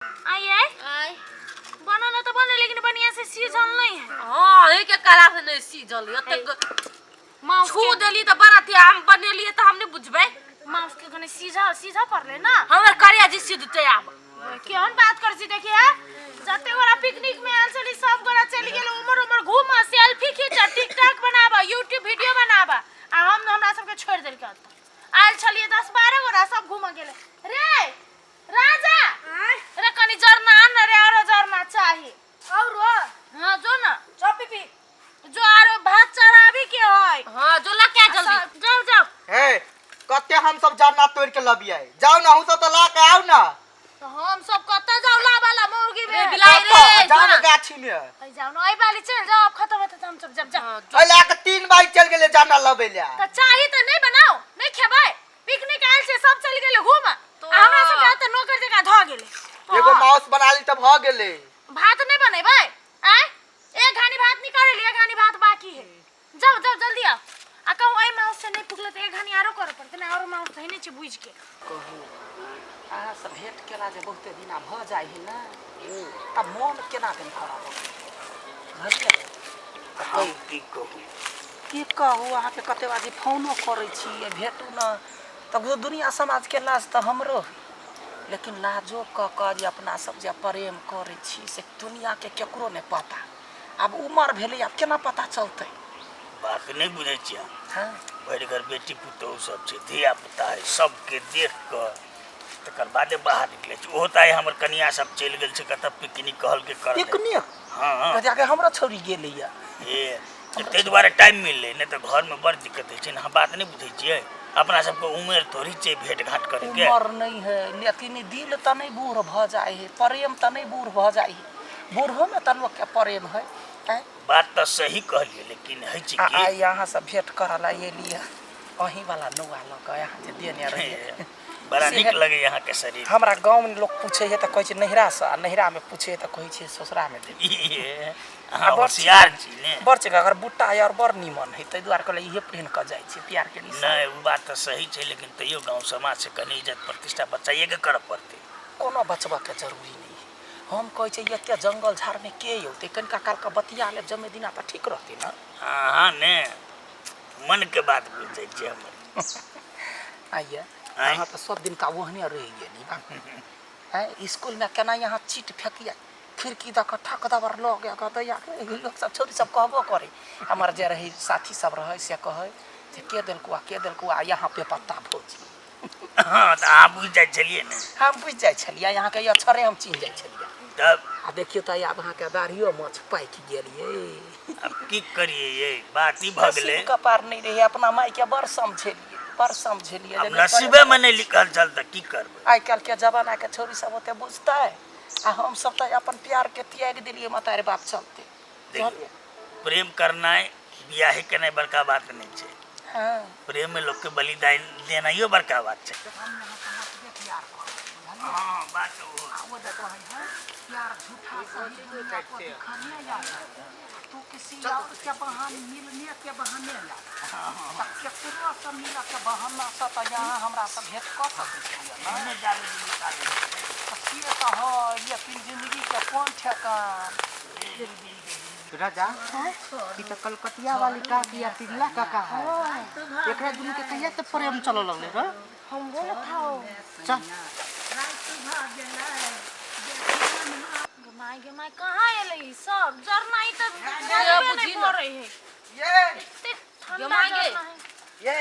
आइए आय बनाना तो बने लेकिन बढ़िया से सीजन नहीं है। हां हे के काला से नहीं सीजल एते माउस छू देली त बराती हम बनेलिए त हमने बुझबे माउस के कने सीधा सीधा पर ले ना हमर करिया जी सीधते आब केहन बात कर छी देखिए जते गोरा पिकनिक में आल चली सब गोरा चली गेल उमर उमर घूम सेल्फी खींच टिकटॉक बनाबा यूट्यूब वीडियो बनाबा आ हम हमरा सब के छोड़ देल के आल चलिए 10-12 गोरा सब घूम गेले रे राजा रे कनी जरना आन रे और जरना चाहिए और हां जो ना चपी जो आरो भात चढ़ाबी के होय हां जो ला के जल्दी जाओ जाओ हे कते हम सब जरना तोड़ के लबियै जाओ ना हूं सब त ला के आओ ना तो हम सब कत जाओ ला वाला मुर्गी रे में बिलाई रे जाओ ना गाछी में आई जाओ ना आई वाली चल जाओ अब खत्म है हम सब जब जा ओइ ला के 3 बार चल गेले जरना लबे ला तो चाहिए तो नहीं बनाओ नहीं खेबै पिकनिक आइल से सब चल गेले घूम हमरा सब के त नौकर जगह ध गेले एगो माउस बना ली त भ गेले भात नहीं बनेबै आय एक घानी भात निकाल लिए एक घानी भात बाकी है जाओ जाओ जल्दी आओ आ कहूं आई माउस से नहीं पुगले तो एक घानी आरो करे पड़ते ना और माउस सही नहीं छ बुझ के कहू अहाँ सब भेंट केला जे बहुते दिना भ जाइ है ना तब मन केना दिन खराब हो हम की कहू अहाँ के कते बाजी फोनो करै छी भेटू ना तब दुनिया समाज के लाज त हमरो लेकिन लाजो क जे अपना सब जे प्रेम करै छी से दुनिया के केकरो नहीं पता अब उम्र भेलै अब केना पता चलतै बात नहीं बुझे छियै हां बड़ घर बेटी पुतौह सब छै धिया पुता है सबके देख क तकर बादे बाहर निकले छै ओता है हमर कनिया सब चल गेल छै कत पिकनिक कहल के कर पिकनिक हां त जाके हमरा छोड़ी गेलै या ए ते दुआरे टाइम मिलले नहीं तो घर में बड़ दिक्कत है छै ना बात नहीं बुझे छियै अपना सबके उम्र थोड़ी छै भेंट घाट करे के उम्र नहीं है लेकिन दिल त नहीं बूढ़ भ जाए है प्रेम त नहीं बूढ़ भ जाए है बूढ़ो में त लोग के प्रेम है बात तो सही कहलिए लेकिन है छी आ यहाँ से भेंट करला ये लिया वही वाला नुआ लग यहाँ जे देने रहे बड़ा निक लगे यहाँ के शरीर हमरा गांव में लोग पूछे है त कहै छै नहिरा से नहिरा में पूछे त कहै छै ससुरा में दे ये हां होशियार छी ने बड़ छै अगर बुट्टा यार बड़ निमन है तै दुआर कहले इहे प्रेम क जाय छै प्यार के निशान नहीं वो बात तो सही छै लेकिन तैयो गांव समाज से कनी इज्जत प्रतिष्ठा बचाइए के कर पड़ते कोनो बचबा के जरूरी नहीं हम कहै छै एते जंगल झाड़ में के योते कनका काल का बतिया ले जमे दिना त ठीक रहते ना हां ने मन के बात बुझ जाय छै हमर आइए यहाँ तो सब दिन का वहने रह गेली है स्कूल में केना यहाँ चीट फेंकिया खिड़की द के ठक दबर लग गया दैया लोग सब छोरी सब कहबो करे हमर जे रही साथी सब रहे से कहे जे के देलको आ यहाँ पे पत्ता भोजी हां त आप बुझ जाय छलिए ने हम बुझ जाय छलिए यहाँ के अक्षरे हम चिन्ह जाय छलिए तब आ देखियो त अब अहाँ के दाढ़ियो मछ पाइक गेलिए अब की करिए ये बात ही भ गेले कपार नहीं रहे अपना माई के बड़ समझेलिए अब नसीबे में नहीं लिखल चल त की करब आई काल के जमाना के छोरी सब होते बुझता है आ हम सब त अपन प्यार के त्याग दिलिए मतारे बाप चलते देखिए प्रेम करना है बियाह के नहीं बड़का बात नहीं छै हां प्रेम में लोग के बलिदान देना ही बड़का बात छै हां बात वो प्यार झूठा सही तू किसी और के बहाने मिलने के बहाने ला केकरो से मिला के बहाना से त यहाँ हमरा से भेंट क सकै छी हमने जाने निकाल के त हो लेकिन जिंदगी के कौन ठेकान राजा ई त कलकतिया वाली काकी या तिगला काका है एकरा दुनु के कहिया से प्रेम चल लगले रे हम बोलत हाओ चल माई कहां एले सब जरना ही त बुझी न रही है ये माई ये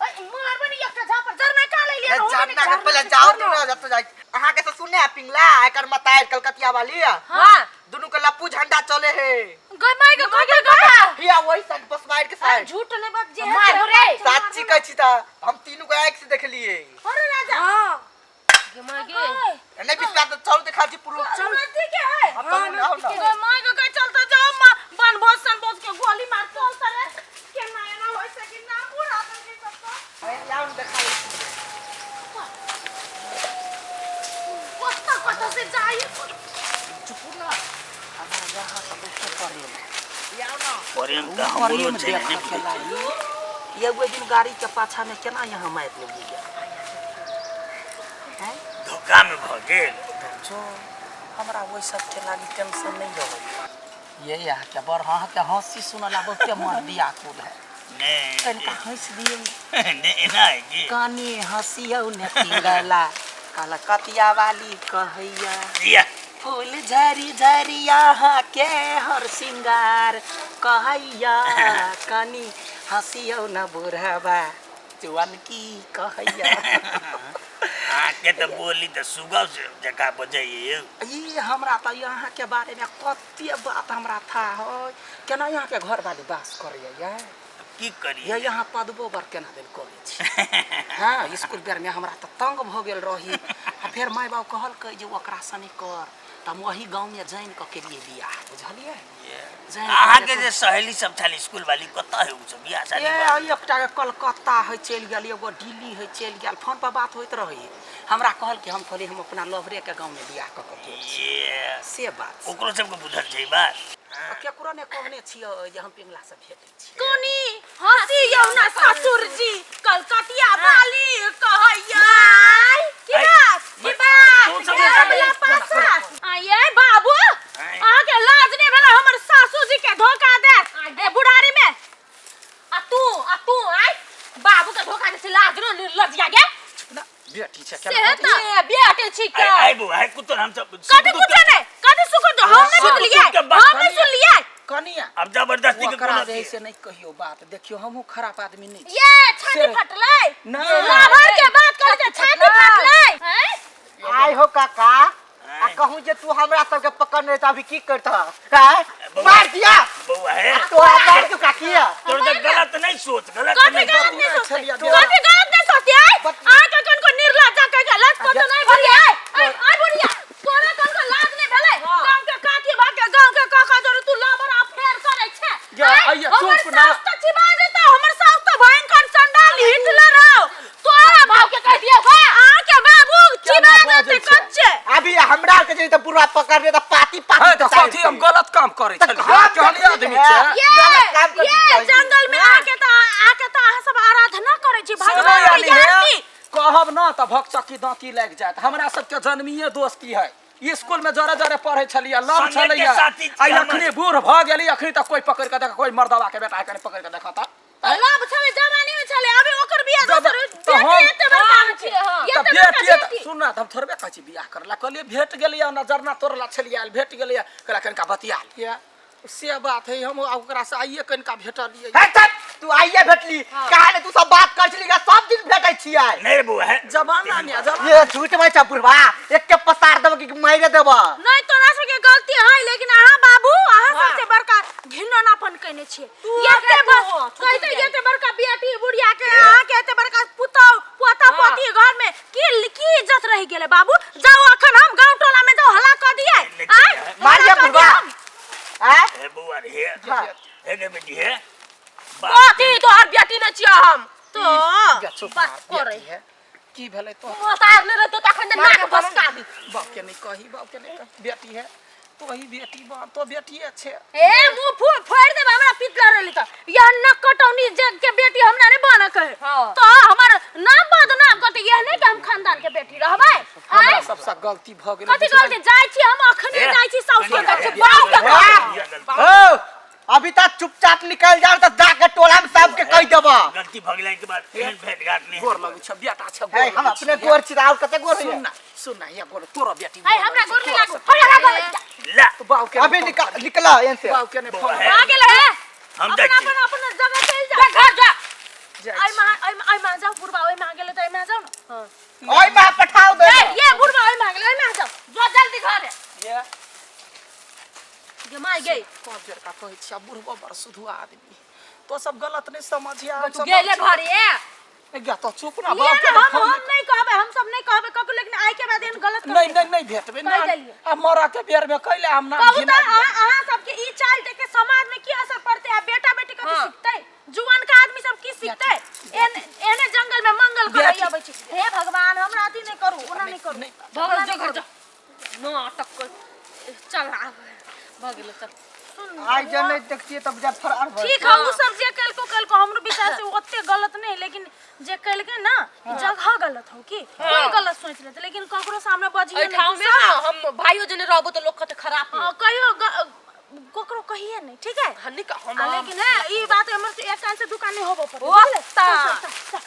ओए मार बनी एकटा झापर जरना का ले लिया जानना के पहले जाओ तू ना जब तो जाई अहाँ के से सुने पिंगला एकर मतायर कलकतिया वाली हां दुनु के लप्पू झंडा चले है गई माई के गई हिया वही साइड बस मार के साइड झूठ नहीं बात जे मार रे साची कहै छी त हम तीनों को एक से देख लिए अरे राजा हां गे नहीं बिस्ता तो चल दिखा जी पुरो चल ठीक है हां ना गई माई के चलता जाओ बन भोसन के गोली मार चल सरे के ना होय से कि ना पूरा कर के सब अरे लाउन देखा कत से जाइए चुपुला हमरा जहां से बैठे पड़े याओ ना प्रेम का हमरो छै देख के लागी एगो दिन गाड़ी के पाछा में केना यहाँ मार लेलिए धोखा में भ गेल जो हमरा वही सब के लागी टेंशन नहीं रहो ये यहाँ के बड़ हाँ के हंसी सुनला बहुते मन व्याकुल है कनिका हंस दिए ने ना है कि कानी हंसियौ ने तिंगला कलकतिया वाली कहैया या फूल झरी झरी यहाँ के हर सिंगार कहैया कानी हंसियौ न बुढ़वा जवान की कहैया आके तो बोली तो सुगाव से जगह बजाइए ये हमरा तो यहाँ के बारे में कते बात हमरा था हो केना यहाँ के घर वाली बास करे या की करी ये यहाँ पदबो बर केना दिन करे छी हां स्कूल बेर में हमरा त तंग भ गेल रही आ फिर माय बाप कहल के जे ओकरा सने कर त हम वही गांव में जाइन क के लिए बियाह बुझलिए आगे जे सहेली सब छाली स्कूल वाली कता है उ सब बियाह शादी ये एकटा के कलकत्ता है चल गेल एगो दिल्ली है चल गेल फोन पर बात होइत रही हमरा कहल कि हम कहली हम अपना लवरे के गांव में बियाह क के ये से बात ओकरो सबके बुझल छै बात केकरो ने कहने छियो जे हम पिंगला से भेटै छी कोनी हंसी यौ ना ससुर जी कलकतिया वाली कहैया की बात आये बाबू आके लाज ने भेला हमर सासू जी के धोखा दे ए बुढ़ारी में आ तू आई बाबू के धोखा दे लाज रो लजिया गे ना बेटी छे से त बेटे छी का आई बो है कुछ हम सब कभी कुछ नहीं कभी सुको तो हम नहीं सुन लिया हम नहीं सुन लिया कनिया अब जबरदस्ती के करा कोनो दे से नहीं कहियो बात देखियो हमहु खराब आदमी नहीं ये छाती फटले ना लाभर के बात कर के छाती फटले हैं आय हो काका आ कहूं जे तू हमरा सब के पकड़ने त अभी की करता है मार दिया बउआ है तो मार क्यों काकिया तोर तो गलत नहीं सोच गलत कभी नहीं गलत नहीं सोच। सोचते कभी गलत नहीं सोचते है आके कौन को निर्लज्जा कह गलत को तो नहीं बोलिए आई बुढ़िया तोरा कौन को लाज नहीं भेले गांव के काकी भाग के गांव के काका जोर तू लाबर अफेयर करे छे जा आइए चुप ना तो चिबाई देता हमर सास तो भयंकर संडाल हिटलर हो तोरा भाव के कह दिया बा आके बाबू चिबाई देते कच्चे अभी हमरा के जे त पूरा पकड़ने त पाती पाती तो साथी हम गलत काम करे छलिए कहली आदमी छे गलत काम कर ये जंगल में आके तो अहाँ सब आराधना करे छी भगवान सुनो के यानी यानी कहब ना त भक्चकी दांती लग जात हमरा सब के जन्मीय दोस्ती है स्कूल में जरे जरे पढ़े छलिए लव संगे के छलिए साथी आई अखनी बूढ़ भ गेली अखनी तक कोई पकड़ के देख कोई मर्दवा के बेटा के पकड़ के देखता लाभ छले जवानी में छले अभी ओकर बियाह दोसर तो हम- बेटी एते बड़का छै त एते बेटी बड़का बेटी सुन ना हम थोड़बे कहै छी बियाह करला कहलिए भेट गेलिए नजर ना तोरला छलिए आइल भेट गेलिए कहला कनका बतिया लिया से बात है हम ओकरा से आइए कनका भेटलिए तू आइए भेटली काहे ने तू सब बात कर छली सब दिन भेटै छियै नहीं रे बउआ है जमाना ने जमाना ये झूठ में चपुरवा एक के पसार देब कि मारे देब नहीं तोरा सब के गलती है लेकिन अहाँ बाबू अहाँ सबसे बड़का घिनौनापन कइने छी एते कहते एते बड़का बेटी बुढ़िया के अहाँ के एते बड़का पुतौ पोता पोती घर में की इज्जत रह गेले बाबू जाओ अखन हम गांव टोला में जाओ हल्ला कर दिए आय मारिए बुढ़वा हैं है बउआ रे है के बेटी है बाती तोहर बेटी न छिया हम तो चुप बात करे है की भेलै तो मोतार ने रहतो तखन नाक फसका दी बाप के नहीं कही बाप के नहीं कही बेटी है तो ही बेटी बा तो बेटी अच्छे ए मुंह फोड़ दे हमरा पिटला रहली त यह नकटौनी जग के बेटी हमरा ने बना कहे हाँ। तो हमर नाम बदनाम करते यह नहीं कि हम खानदान के बेटी रहबै हमरा सबसे गलती भ गेलै कथि कहते जाय छी हम अखने जाय छी साउस के कनिया, बाऊ के हो अभी तक चुपचाप निकल जाओ त जाके टोला में सबके कह देब गलती भ गेलै के बाद फिर भेट घाट नहीं गोर लगै छ बेटा छ है हम अपने गोर छिराउ कते गोर है सुन ना ये गोर तोरा बेटी है हमरा गोर में लागो हमरा गोर ला तो बाऊ के अभी निकला यहां से बाऊ के नहीं बउआ फोन है आ गेल है हम अपन जाई छी अपन जगह चल जा घर जा जाय आई मां जाओ बुढ़वा ओई मां गेले त आई मां जाओ ना ओई में पठाओ दे ये बुढ़वा ओई मां गेले ओई मां जाओ जो जल्दी घर ये जमाई गई कौन देर का कहै छ बुढ़बो बड़ सुधु आदमी तो सब गलत नहीं समझिया तू गेले घरे गया तो चुप ना ये बाऊ के ना फोन हम नहीं कहबे हम सब नहीं कहबे ककु लेकिन आई के बाद इन गलत कर नहीं भेटबे ना कह देलिए। अब मरा के बेर में कहले हम ना बहुत घिना अहाँ सबके ई चाल देख के समाज में की असर पड़ते है बेटा बेटी कथि सीखते जुआन का आदमी सब की सीखते एने जंगल में मंगल करैया आबै छी हे भगवान हमरा अथी नहीं करू ओना नहीं करू भगल जो घर जा नाटक कर चल आ भगल चल सुन आज जब नहीं देखिए तब जब फरार हो ठीक है वो सब जे कल को हमरो विचार से ओते गलत नहीं लेकिन जे कल के ना जगह गलत हो की कोई गलत सोच लेते लेकिन ककरो सामने बजिए ए ठाव में ना हम भाइयों जने रहबो तो लोग कहते खराब है। कहियो ककरो कहिए नहीं ठीक है हनी का हम लेकिन है ई बात हमर से एक कान से दुकान नहीं होबो पर ओता